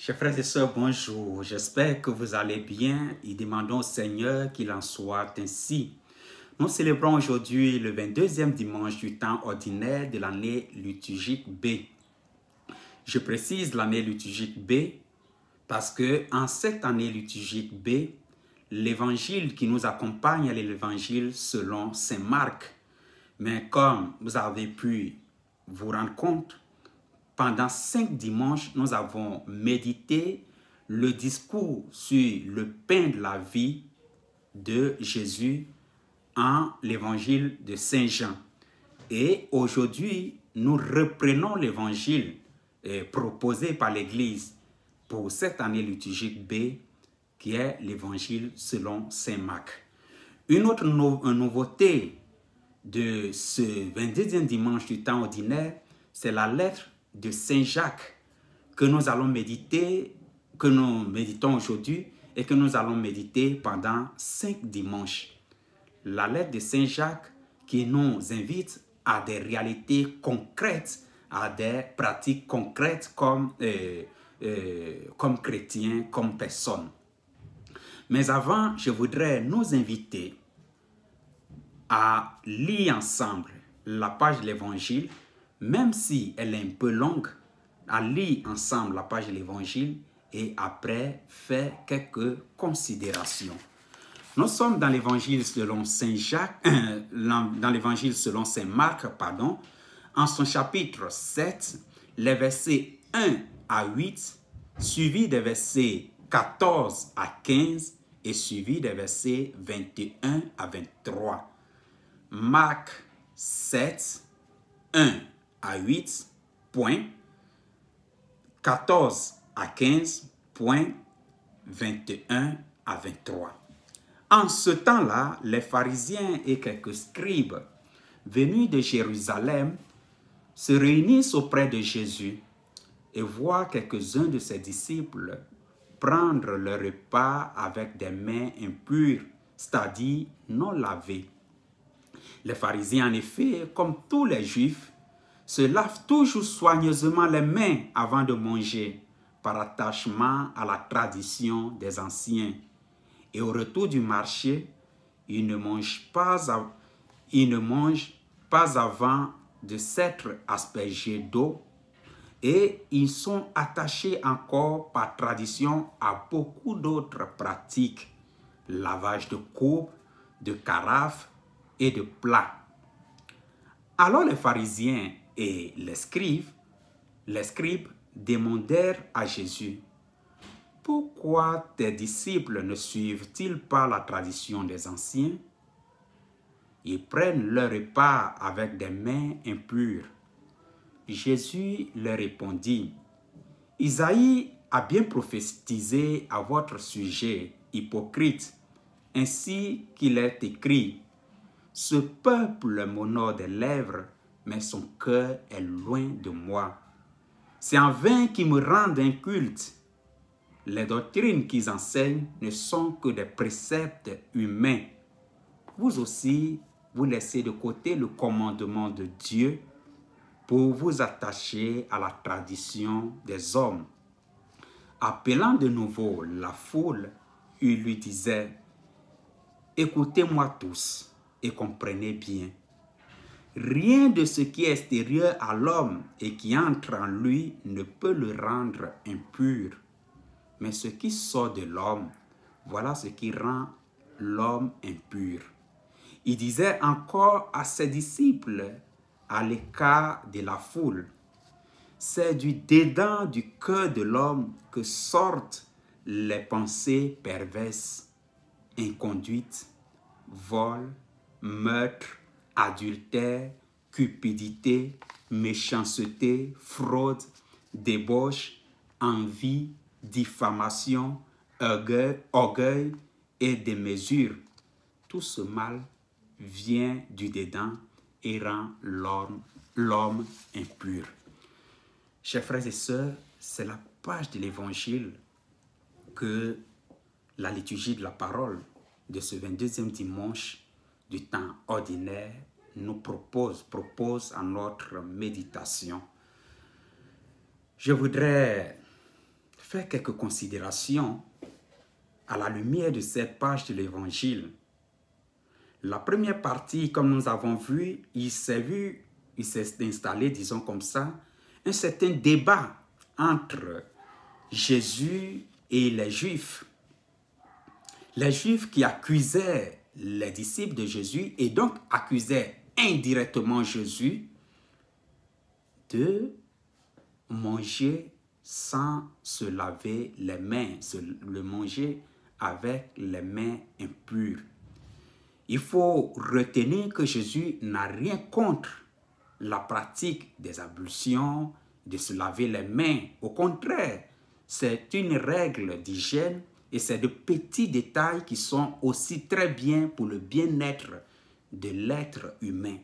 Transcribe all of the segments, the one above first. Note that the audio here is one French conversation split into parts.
Chers frères et sœurs, bonjour. J'espère que vous allez bien et demandons au Seigneur qu'il en soit ainsi. Nous célébrons aujourd'hui le 22e dimanche du temps ordinaire de l'année liturgique B. Je précise l'année liturgique B parce que en cette année liturgique B, l'évangile qui nous accompagne est l'évangile selon Saint Marc. Mais comme vous avez pu vous rendre compte, pendant 5 dimanches, nous avons médité le discours sur le pain de la vie de Jésus en l'évangile de Saint Jean. Et aujourd'hui, nous reprenons l'évangile proposé par l'Église pour cette année liturgique B, qui est l'évangile selon Saint Marc. Une autre nouveauté de ce 22e dimanche du temps ordinaire, c'est la lettre de Saint Jacques que nous allons méditer, que nous méditons aujourd'hui et que nous allons méditer pendant 5 dimanches. La lettre de Saint Jacques qui nous invite à des réalités concrètes, à des pratiques concrètes comme chrétiens, comme personnes. Mais avant, je voudrais nous inviter à lire ensemble la page de l'Évangile, même si elle est un peu longue, à lire ensemble la page de l'Évangile et après faire quelques considérations. Nous sommes dans l'Évangile selon Saint Jacques, dans l'Évangile selon Saint Marc, pardon, en son chapitre 7, les versets 1 à 8, suivis des versets 14 à 15 et suivis des versets 21 à 23. Marc 7, 1 à 8, point, 14 à 15, point, 21 à 23. En ce temps-là, les pharisiens et quelques scribes venus de Jérusalem se réunissent auprès de Jésus et voient quelques-uns de ses disciples prendre le repas avec des mains impures, c'est-à-dire non lavées. Les pharisiens, en effet, comme tous les Juifs, se lavent toujours soigneusement les mains avant de manger, par attachement à la tradition des anciens. Et au retour du marché, ils ne mangent pas avant de s'être aspergés d'eau, et ils sont attachés encore par tradition à beaucoup d'autres pratiques, lavage de coupes, de carafes et de plats. Alors les pharisiens et les scribes demandèrent à Jésus: pourquoi tes disciples ne suivent-ils pas la tradition des anciens? Ils prennent leur repas avec des mains impures. Jésus leur répondit: Isaïe a bien prophétisé à votre sujet, hypocrite, ainsi qu'il est écrit: ce peuple m'honore des lèvres, mais son cœur est loin de moi. C'est en vain qu'ils me rendent inculte. Les doctrines qu'ils enseignent ne sont que des préceptes humains. Vous aussi, vous laissez de côté le commandement de Dieu pour vous attacher à la tradition des hommes. Appelant de nouveau la foule, il lui disait: écoutez-moi tous et comprenez bien. Rien de ce qui est extérieur à l'homme et qui entre en lui ne peut le rendre impur. Mais ce qui sort de l'homme, voilà ce qui rend l'homme impur. Il disait encore à ses disciples, à l'écart de la foule: c'est du dedans du cœur de l'homme que sortent les pensées perverses, inconduite, vol, meurtre, adultère, cupidité, méchanceté, fraude, débauche, envie, diffamation, orgueil et démesure. Tout ce mal vient du dedans et rend l'homme impur. Chers frères et sœurs, c'est la page de l'Évangile que la liturgie de la parole de ce 22e dimanche du temps ordinaire nous propose à notre méditation. Je voudrais faire quelques considérations à la lumière de cette page de l'Évangile. La première partie, comme nous avons vu, il s'est installé, disons comme ça, un certain débat entre Jésus et les Juifs. Les Juifs qui accusaient les disciples de Jésus et donc accusaient indirectement Jésus de manger sans se laver les mains, le manger avec les mains impures. Il faut retenir que Jésus n'a rien contre la pratique des ablutions, de se laver les mains. Au contraire, c'est une règle d'hygiène et c'est de petits détails qui sont aussi très bien pour le bien-être de l'être humain.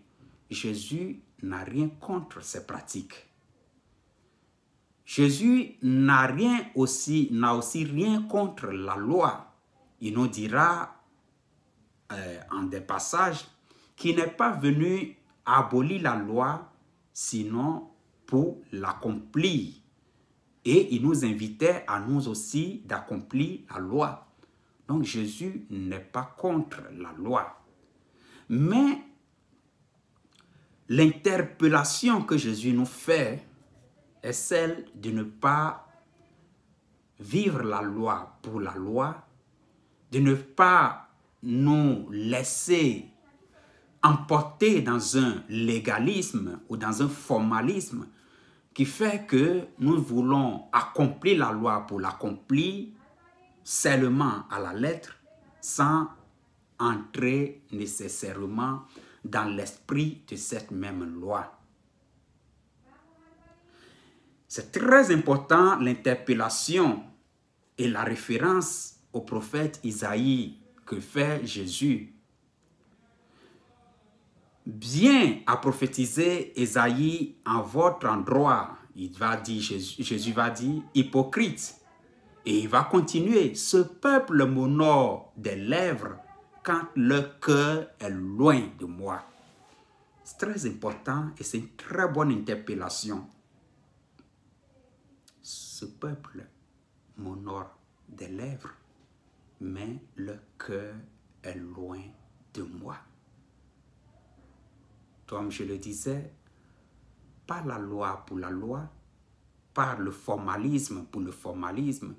Jésus n'a rien contre ces pratiques. Jésus n'a aussi rien contre la loi. Il nous dira en des passages qu'il n'est pas venu abolir la loi, sinon pour l'accomplir. Et il nous invitait à nous aussi d'accomplir la loi. Donc Jésus n'est pas contre la loi. Mais l'interpellation que Jésus nous fait est celle de ne pas vivre la loi pour la loi, de ne pas nous laisser emporter dans un légalisme ou dans un formalisme qui fait que nous voulons accomplir la loi pour l'accomplir seulement à la lettre sans entrer nécessairement dans l'esprit de cette même loi. C'est très important l'interpellation et la référence au prophète Isaïe que fait Jésus. Bien à prophétiser Isaïe en votre endroit, Jésus va dire hypocrite. Et il va continuer, ce peuple m'honore des lèvres quand le cœur est loin de moi. C'est très important et c'est une très bonne interpellation. Ce peuple m'honore des lèvres, mais le cœur est loin de moi. Comme je le disais, pas la loi pour la loi, pas le formalisme pour le formalisme,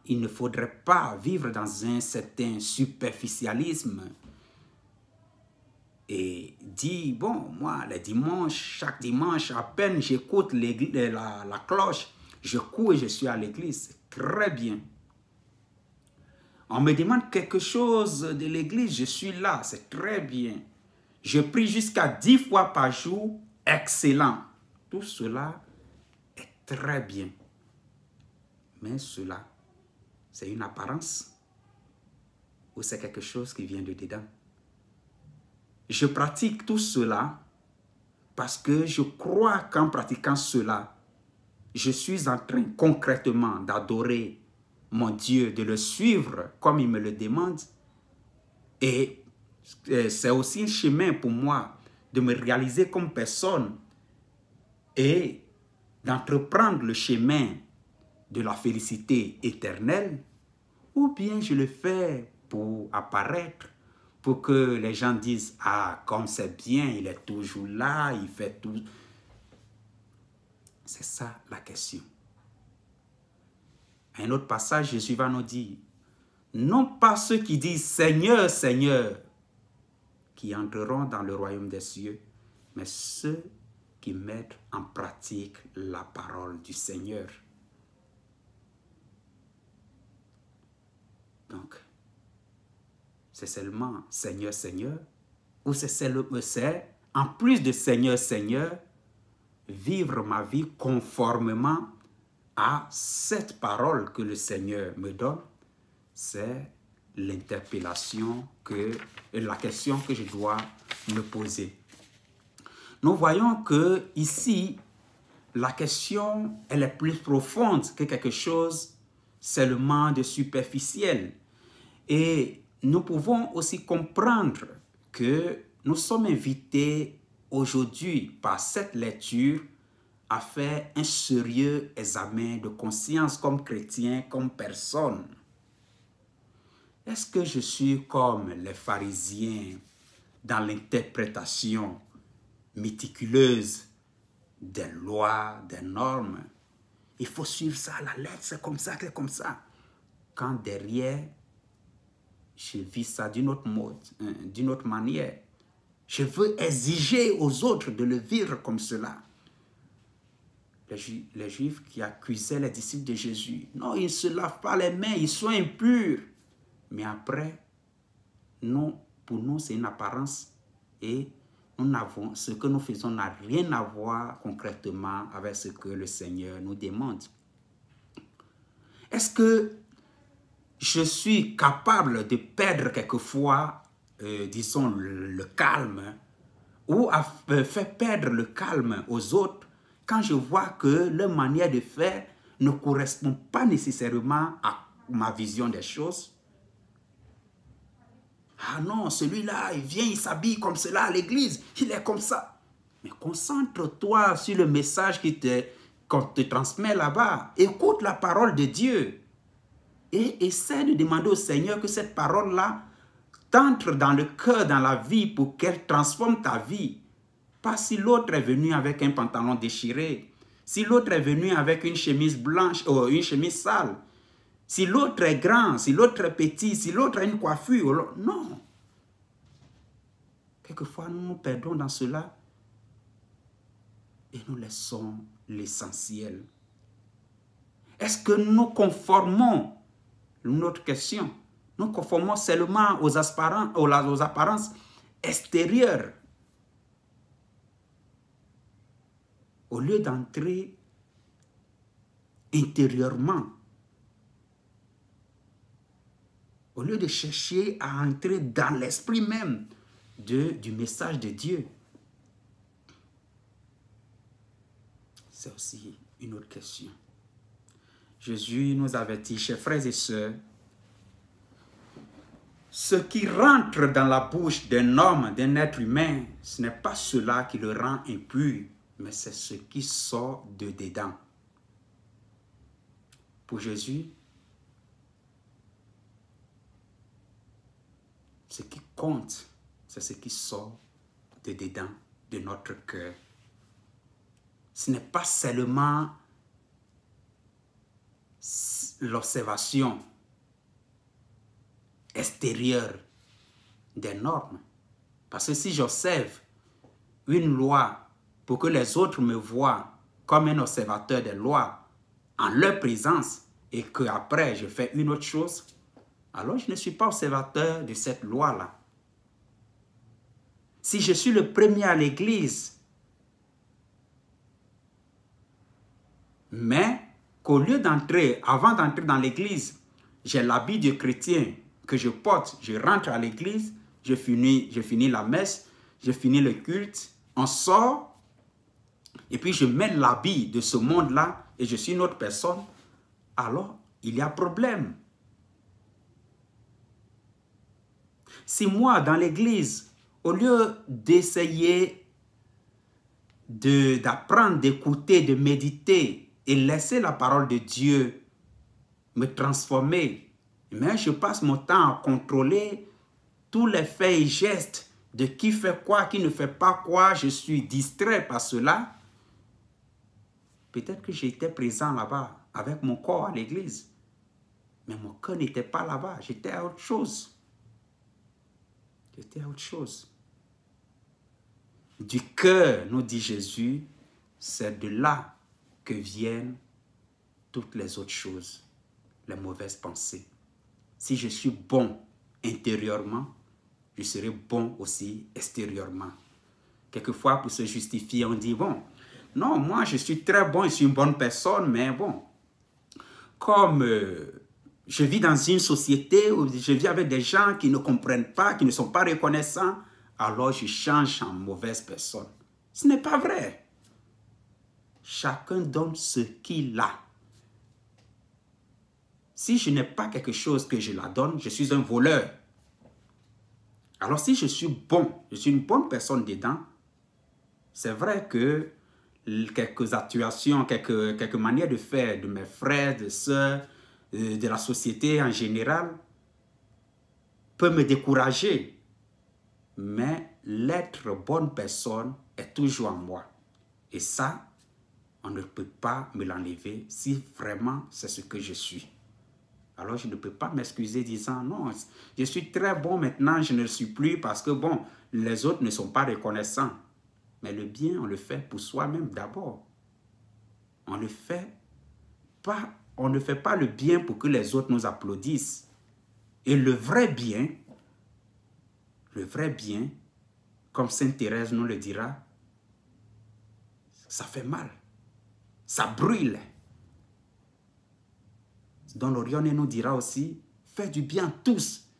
il ne faudrait pas vivre dans un certain superficialisme et dire, bon, moi, les dimanches, chaque dimanche, à peine j'écoute la cloche, je cours et je suis à l'église. Très bien. On me demande quelque chose de l'église, je suis là, c'est très bien. Je prie jusqu'à 10 fois par jour, excellent. Tout cela est très bien. Mais cela, c'est une apparence ou c'est quelque chose qui vient de dedans? Je pratique tout cela parce que je crois qu'en pratiquant cela, je suis en train concrètement d'adorer mon Dieu, de le suivre comme il me le demande. Et c'est aussi un chemin pour moi de me réaliser comme personne et d'entreprendre le chemin de la félicité éternelle, ou bien je le fais pour apparaître, pour que les gens disent « Ah, comme c'est bien, il est toujours là, il fait tout. » C'est ça la question. Un autre passage, Jésus va nous dire « Non pas ceux qui disent « Seigneur, Seigneur » qui entreront dans le royaume des cieux, mais ceux qui mettent en pratique la parole du Seigneur. » Donc, c'est seulement Seigneur, Seigneur, ou c'est en plus de Seigneur, Seigneur, vivre ma vie conformément à cette parole que le Seigneur me donne. C'est l'interpellation la question que je dois me poser. Nous voyons que ici, la question, elle est plus profonde que quelque chose seulement de superficiel. Et nous pouvons aussi comprendre que nous sommes invités aujourd'hui par cette lecture à faire un sérieux examen de conscience comme chrétien, comme personne. Est-ce que je suis comme les pharisiens dans l'interprétation méticuleuse des lois, des normes? Il faut suivre ça à la lettre, c'est comme ça, c'est comme ça. Quand derrière, je vis ça d'une autre mode, d'une autre manière. Je veux exiger aux autres de le vivre comme cela. Les Juifs qui accusaient les disciples de Jésus. Non, ils ne se lavent pas les mains, ils sont impurs. Mais après, non, pour nous, c'est une apparence. Et ce que nous faisons n'a rien à voir concrètement avec ce que le Seigneur nous demande. Est-ce que je suis capable de perdre quelquefois, disons, le calme, ou à faire perdre le calme aux autres quand je vois que leur manière de faire ne correspond pas nécessairement à ma vision des choses? Ah non, celui-là, il vient, il s'habille comme cela à l'église, il est comme ça. Mais concentre-toi sur le message qu'on te transmet là-bas. Écoute la parole de Dieu. Et essaie de demander au Seigneur que cette parole-là t'entre dans le cœur, dans la vie, pour qu'elle transforme ta vie. Pas si l'autre est venu avec un pantalon déchiré, si l'autre est venu avec une chemise blanche ou une chemise sale, si l'autre est grand, si l'autre est petit, si l'autre a une coiffure. Non. Quelquefois, nous nous perdons dans cela et nous laissons l'essentiel. Est-ce que nous conformons, notre question, nous conformons seulement aux apparences extérieures au lieu d'entrer intérieurement, au lieu de chercher à entrer dans l'esprit même du message de Dieu? C'est aussi une autre question. Jésus nous avertit, chers frères et sœurs, ce qui rentre dans la bouche d'un homme, d'un être humain, ce n'est pas cela qui le rend impur, mais c'est ce qui sort de dedans. Pour Jésus, ce qui compte, c'est ce qui sort de dedans, de notre cœur. Ce n'est pas seulement l'observation extérieure des normes. Parce que si j'observe une loi pour que les autres me voient comme un observateur des lois en leur présence et qu'après je fais une autre chose, alors je ne suis pas observateur de cette loi-là. Si je suis le premier à l'église, mais qu'au lieu d'entrer, avant d'entrer dans l'église, j'ai l'habit de chrétien que je porte, je rentre à l'église, je finis la messe, je finis le culte, on sort, et puis je mets l'habit de ce monde-là, et je suis une autre personne, alors il y a problème. Si moi, dans l'église, au lieu d'essayer d'apprendre, d'écouter, de méditer et laisser la parole de Dieu me transformer, mais je passe mon temps à contrôler tous les faits et gestes de qui fait quoi, qui ne fait pas quoi, je suis distrait par cela. Peut-être que j'étais présent là-bas avec mon corps à l'église, mais mon cœur n'était pas là-bas, j'étais à autre chose. J'étais à autre chose. Du cœur, nous dit Jésus, c'est de là que viennent toutes les autres choses, les mauvaises pensées. Si je suis bon intérieurement, je serai bon aussi extérieurement. Quelquefois, pour se justifier, on dit, bon, non, moi je suis très bon, je suis une bonne personne, mais bon, comme je vis dans une société où je vis avec des gens qui ne comprennent pas, qui ne sont pas reconnaissants, alors je change en mauvaise personne. Ce n'est pas vrai. Chacun donne ce qu'il a. Si je n'ai pas quelque chose que je la donne, je suis un voleur. Alors si je suis bon, je suis une bonne personne dedans, c'est vrai que quelques actuations, quelques manières de faire de mes frères, de sœurs, de la société en général, peut me décourager. Mais l'être bonne personne est toujours en moi. Et ça, on ne peut pas me l'enlever si vraiment c'est ce que je suis. Alors je ne peux pas m'excuser disant non, je suis très bon maintenant, je ne le suis plus parce que bon, les autres ne sont pas reconnaissants. Mais le bien, on le fait pour soi-même d'abord. On ne fait pas le bien pour que les autres nous applaudissent. Et le vrai bien, comme Sainte Thérèse nous le dira, ça fait mal, ça brûle. Don Lorione nous dira aussi, fais du bien tous,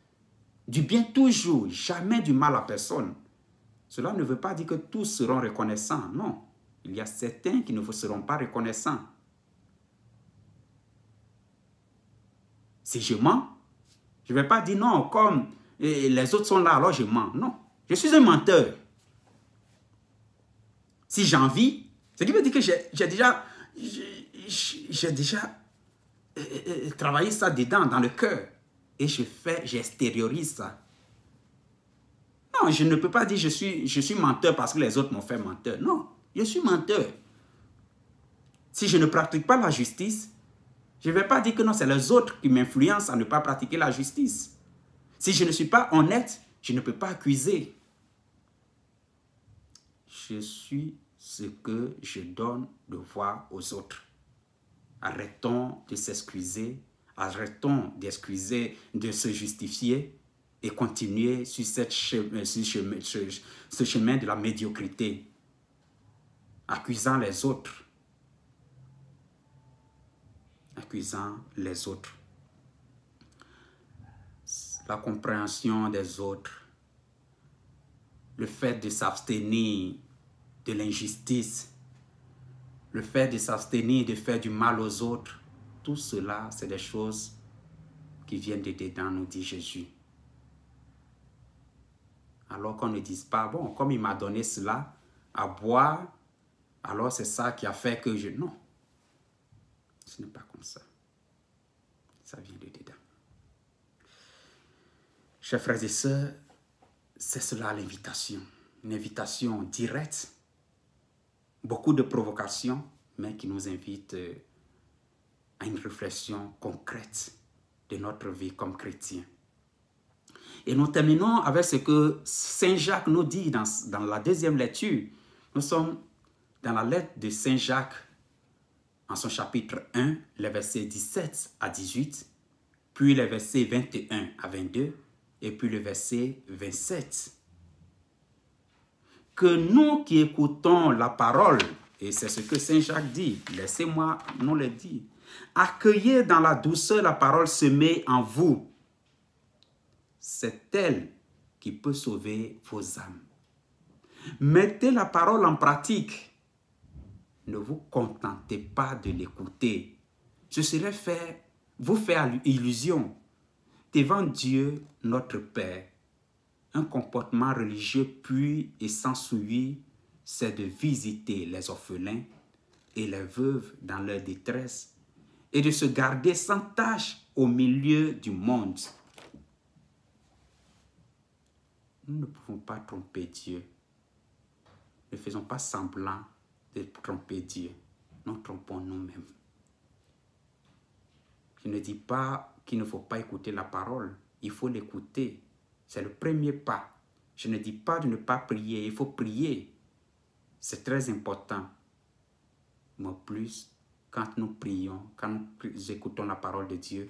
du bien toujours, jamais du mal à personne. Cela ne veut pas dire que tous seront reconnaissants, non. Il y a certains qui ne seront pas reconnaissants. Si je mens, je ne vais pas dire non, comme les autres sont là, alors je mens. Non, je suis un menteur. Si j'envie, ce qui veut dire que j'ai déjà travaillé ça dedans, dans le cœur. Et j'extériorise ça. Non, je ne peux pas dire je suis menteur parce que les autres m'ont fait menteur. Non, je suis menteur. Si je ne pratique pas la justice, je ne vais pas dire que non, c'est les autres qui m'influencent à ne pas pratiquer la justice. Si je ne suis pas honnête, je ne peux pas accuser. Je suis ce que je donne de voir aux autres. Arrêtons de s'excuser, arrêtons d'excuser, de se justifier et continuer sur ce chemin de la médiocrité, accusant les autres. Accusant les autres. La compréhension des autres, le fait de s'abstenir de l'injustice, le fait de s'abstenir de faire du mal aux autres, tout cela, c'est des choses qui viennent de dedans, nous dit Jésus. Alors qu'on ne dise pas, bon, comme il m'a donné cela à boire, alors c'est ça qui a fait que je... Non, ce n'est pas comme ça. Ça vient de dedans. Chers frères et sœurs, c'est cela l'invitation. Une invitation directe, beaucoup de provocations, mais qui nous invite à une réflexion concrète de notre vie comme chrétiens. Et nous terminons avec ce que Saint Jacques nous dit dans la deuxième lecture. Nous sommes dans la lettre de Saint Jacques, en son chapitre 1, les versets 17 à 18, puis les versets 21 à 22, et puis le verset 27. Que nous qui écoutons la parole, et c'est ce que Saint Jacques dit, laissez-moi nous le dire, accueillez dans la douceur la parole semée en vous. C'est elle qui peut sauver vos âmes. Mettez la parole en pratique. Ne vous contentez pas de l'écouter. Ce serait vous faire illusion. Devant Dieu, notre Père, un comportement religieux pur et sans souillure, c'est de visiter les orphelins et les veuves dans leur détresse et de se garder sans tâche au milieu du monde. Nous ne pouvons pas tromper Dieu. Ne faisons pas semblant de tromper Dieu. Nous trompons nous-mêmes. Je ne dis pas qu'il ne faut pas écouter la parole. Il faut l'écouter. C'est le premier pas. Je ne dis pas de ne pas prier. Il faut prier. C'est très important. Mais plus, quand nous prions, quand nous écoutons la parole de Dieu,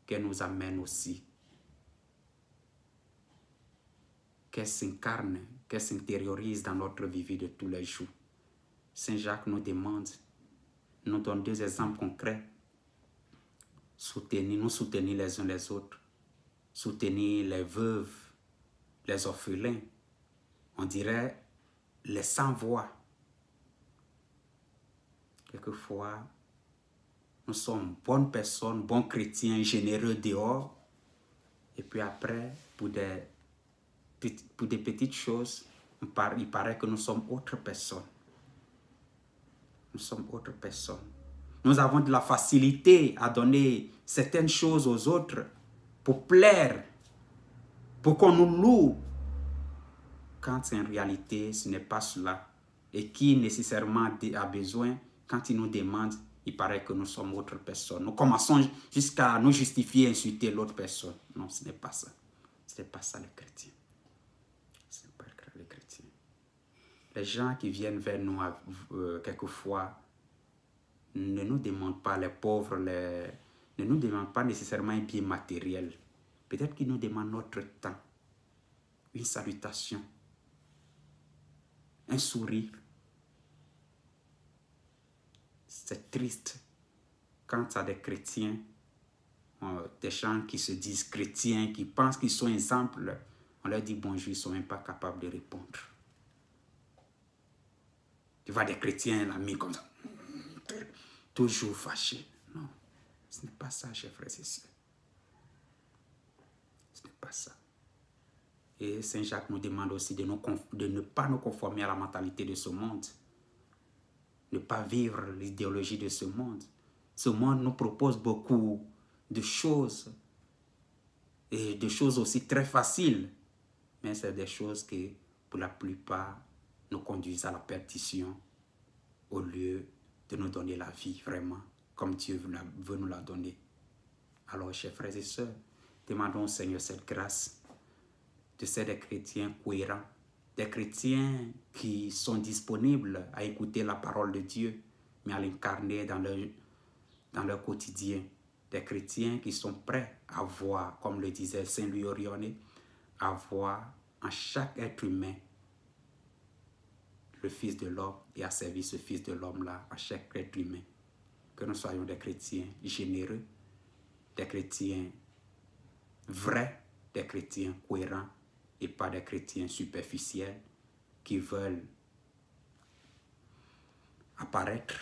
qu'elle nous amène aussi. Qu'elle s'incarne, qu'elle s'intériorise dans notre vie de tous les jours. Saint Jacques nous demande, nous donne deux exemples concrets. Nous soutenir les uns les autres. Soutenir les veuves, les orphelins. On dirait les sans-voix. Quelquefois, nous sommes bonnes personnes, bons chrétiens, généreux dehors. Et puis après, pour des petites choses, il paraît que nous sommes autres personnes. Nous sommes autre personne. Nous avons de la facilité à donner certaines choses aux autres pour plaire, pour qu'on nous loue. Quand en réalité, ce n'est pas cela. Et qui nécessairement a besoin, quand il nous demande, il paraît que nous sommes autre personne. Nous commençons jusqu'à nous justifier, insulter l'autre personne. Non, ce n'est pas ça. Ce n'est pas ça les chrétiens. Ce n'est pas les chrétiens. Les gens qui viennent vers nous quelquefois ne nous demandent pas, les pauvres, ne nous demandent pas nécessairement un bien matériel. Peut-être qu'ils nous demandent notre temps, une salutation, un sourire. C'est triste quand il y a des chrétiens, des gens qui se disent chrétiens, qui pensent qu'ils sont exemples, on leur dit bonjour, ils ne sont même pas capables de répondre. Tu vois des chrétiens, l'ami comme ça, toujours fâchés. Non, ce n'est pas ça, chers frères et sœurs. Ce n'est pas ça. Et Saint Jacques nous demande aussi de ne pas nous conformer à la mentalité de ce monde. Ne pas vivre l'idéologie de ce monde. Ce monde nous propose beaucoup de choses. Et de choses aussi très faciles. Mais c'est des choses qui, pour la plupart, nous conduisent à la perdition au lieu de nous donner la vie vraiment comme Dieu veut nous la donner. Alors, chers frères et sœurs, demandons au Seigneur cette grâce de ser des chrétiens cohérents, des chrétiens qui sont disponibles à écouter la parole de Dieu, mais à l'incarner dans leur quotidien. Des chrétiens qui sont prêts à voir, comme le disait Saint Louis Orione, à voir en chaque être humain le Fils de l'homme et à servir ce Fils de l'homme-là à chaque être humain. Que nous soyons des chrétiens généreux, des chrétiens vrais, des chrétiens cohérents et pas des chrétiens superficiels qui veulent apparaître,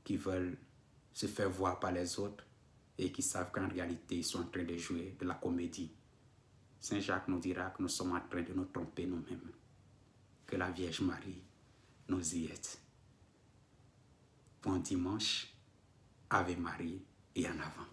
qui veulent se faire voir par les autres et qui savent qu'en réalité, ils sont en train de jouer de la comédie. Saint Jacques nous dira que nous sommes en train de nous tromper nous-mêmes. Que la Vierge Marie nous y aide. Bon dimanche, Ave Marie et en avant.